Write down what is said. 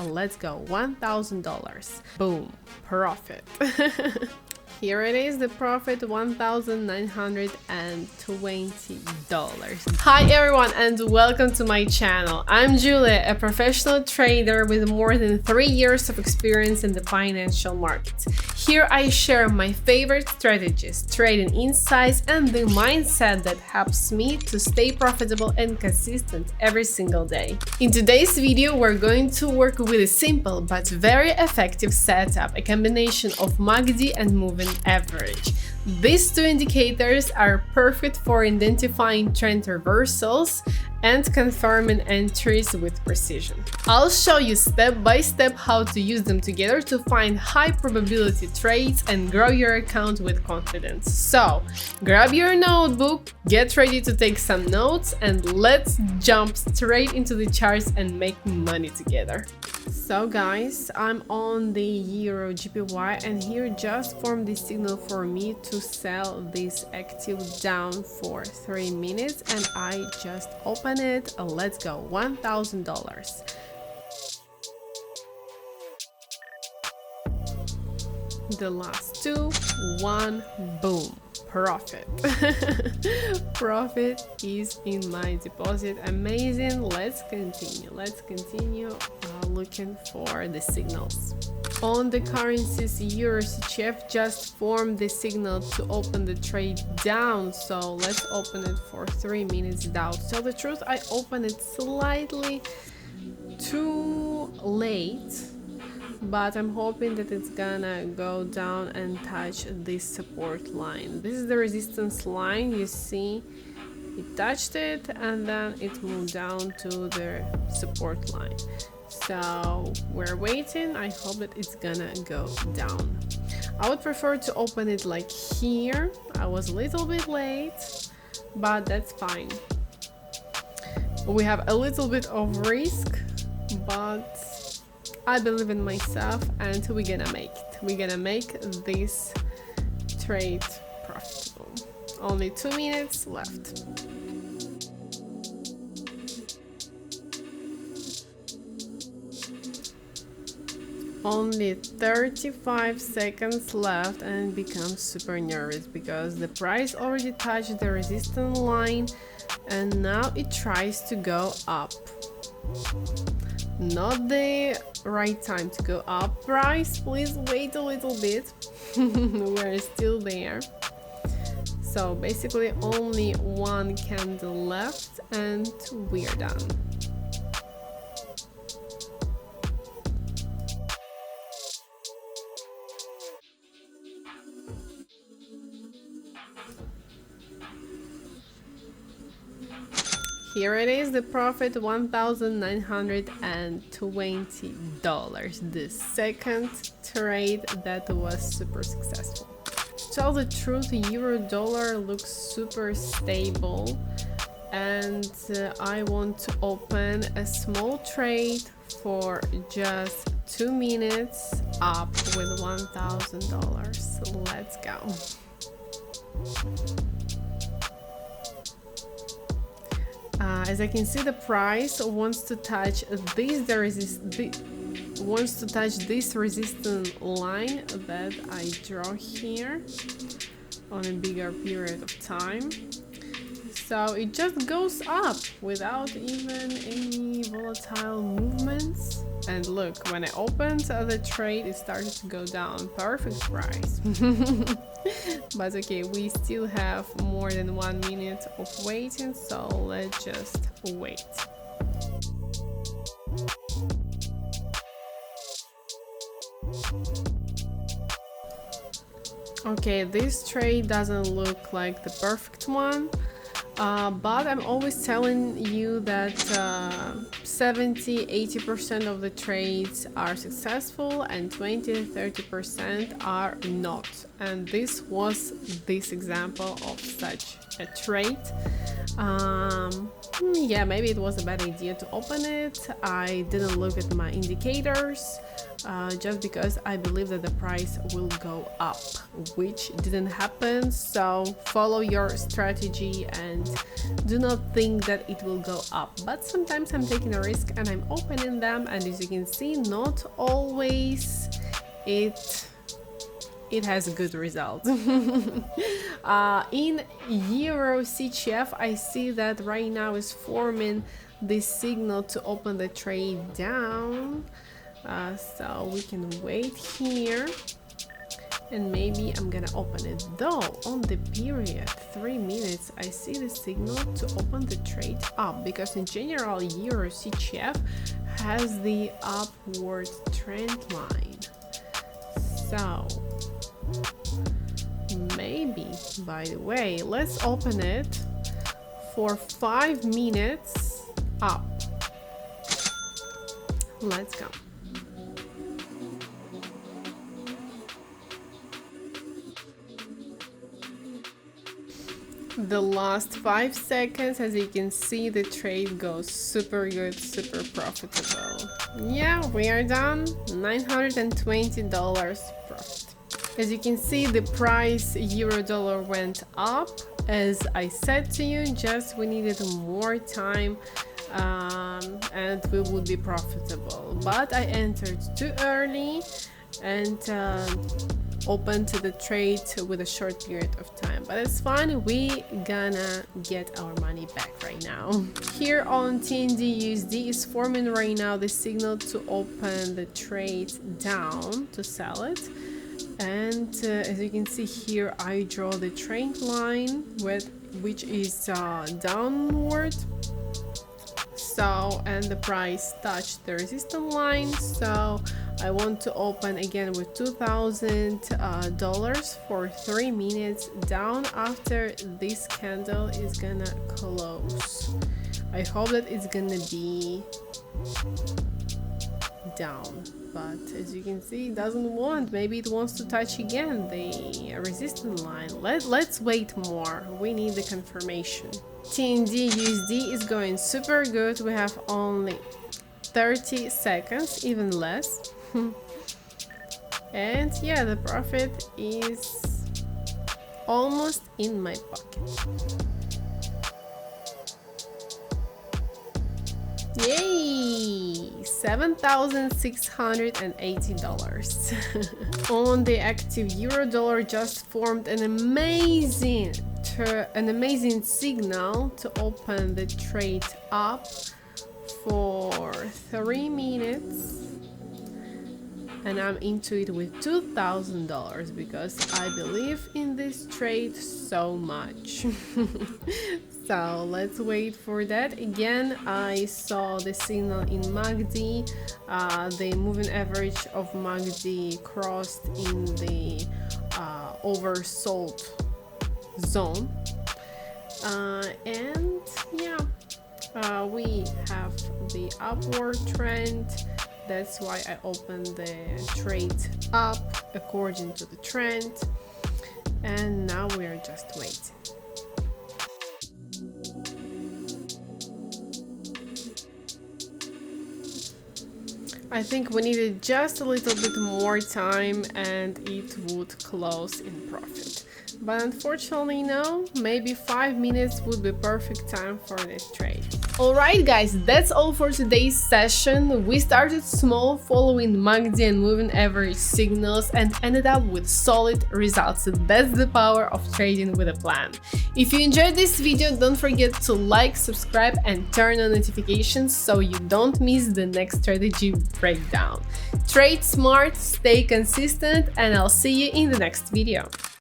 Let's go. $1,000. Boom. Profit. Here it is, the profit, $1,920. Hi everyone and welcome to my channel. I'm Julia, a professional trader with more than 3 years of experience in the financial markets. Here I share my favorite strategies, trading insights, and the mindset that helps me to stay profitable and consistent every single day. In today's video, we're going to work with a simple but very effective setup, a combination of MACD and moving average. These two indicators are perfect for identifying trend reversals and confirming entries with precision. I'll show you step by step how to use them together to find high probability trades and grow your account with confidence. So grab your notebook, get ready to take some notes, and let's jump straight into the charts and make money together. So guys, I'm on the Euro GPY and here just formed the signal for me to sell this active down for 3 minutes, and I just open it. Let's go. $1,000. The last two, one, boom, profit. Profit is in my deposit. Amazing. Let's continue looking for the signals. On the currencies, Euro CHF just formed the signal to open the trade down, so let's open it for 3 minutes down. To tell the truth, I opened it slightly too late, but I'm hoping that it's gonna go down and touch this support line. This is the resistance line. You see it touched it and then it moved down to the support line. So we're waiting. I hope that it's gonna go down. I would prefer to open it like here. I was a little bit late, but that's fine. We have a little bit of risk, but I believe in myself and we're gonna make it. We're gonna make this trade profitable. Only 2 minutes left. Only 35 seconds left and it becomes super nervous because the price already touched the resistance line and now it tries to go up. Not the right time to go up. Price, please wait a little bit. We're still there. So basically only one candle left and we're done. Here it is, the profit, $1,920. The second trade that was super successful. To tell the truth, the euro dollar looks super stable and I want to open a small trade for just 2 minutes up with $1,000. Let's go. As I can see, the price wants to touch this resistance line that I draw here on a bigger period of time. So it just goes up without even any volatile movements. And look, when I opened the trade, it started to go down. Perfect price. But okay, we still have more than 1 minute of waiting, so let's just wait. Okay, this trade doesn't look like the perfect one. But I'm always telling you that 70-80% of the trades are successful and 20-30% are not, and this was this example of such a trade. Yeah, maybe it was a bad idea to open it. I didn't look at my indicators just because I believe that the price will go up, which didn't happen. So follow your strategy and do not think that it will go up. But sometimes I'm taking a risk and I'm opening them, and as you can see, not always it has a good result. In Euro CHF, I see that right now is forming this signal to open the trade down. So we can wait here, and maybe I'm gonna open it. Though on the period 3 minutes, I see the signal to open the trade up, because in general Euro CHF has the upward trend line. So maybe, by the way, let's open it for 5 minutes up. Let's go. The last 5 seconds, as you can see, the trade goes super good, super profitable. Yeah, we are done. $920 profit. As you can see, the price euro-dollar went up. As I said to you, just we needed more time and we would be profitable. But I entered too early and opened the trade with a short period of time. But it's fine, we gonna get our money back right now. Here on TND USD is forming right now the signal to open the trade down to sell it. And as you can see here, I draw the trend line which is downward. So, and the price touched the resistance line. So I want to open again with $2,000 for 3 minutes down after this candle is gonna close. I hope that it's gonna be down. But as you can see, it doesn't want. Maybe it wants to touch again the resistance line. Let's wait more. We need the confirmation. TND USD is going super good. We have only 30 seconds, even less. And yeah, the profit is almost in my pocket. Yay! $7,680. On the active euro-dollar just formed an amazing signal to open the trade up for 3 minutes. And I'm into it with $2,000 because I believe in this trade so much. So let's wait for that. Again, I saw the signal in MACD. The moving average of MACD crossed in the oversold zone. And yeah, we have the upward trend. That's why I opened the trade up according to the trend. And now we are just waiting. I think we needed just a little bit more time and it would close in profit. But unfortunately no, maybe 5 minutes would be perfect time for this trade. Alright guys, that's all for today's session. We started small following MACD and moving average signals and ended up with solid results. So that's the power of trading with a plan. If you enjoyed this video, don't forget to like, subscribe and turn on notifications so you don't miss the next strategy breakdown. Trade smart, stay consistent, and I'll see you in the next video.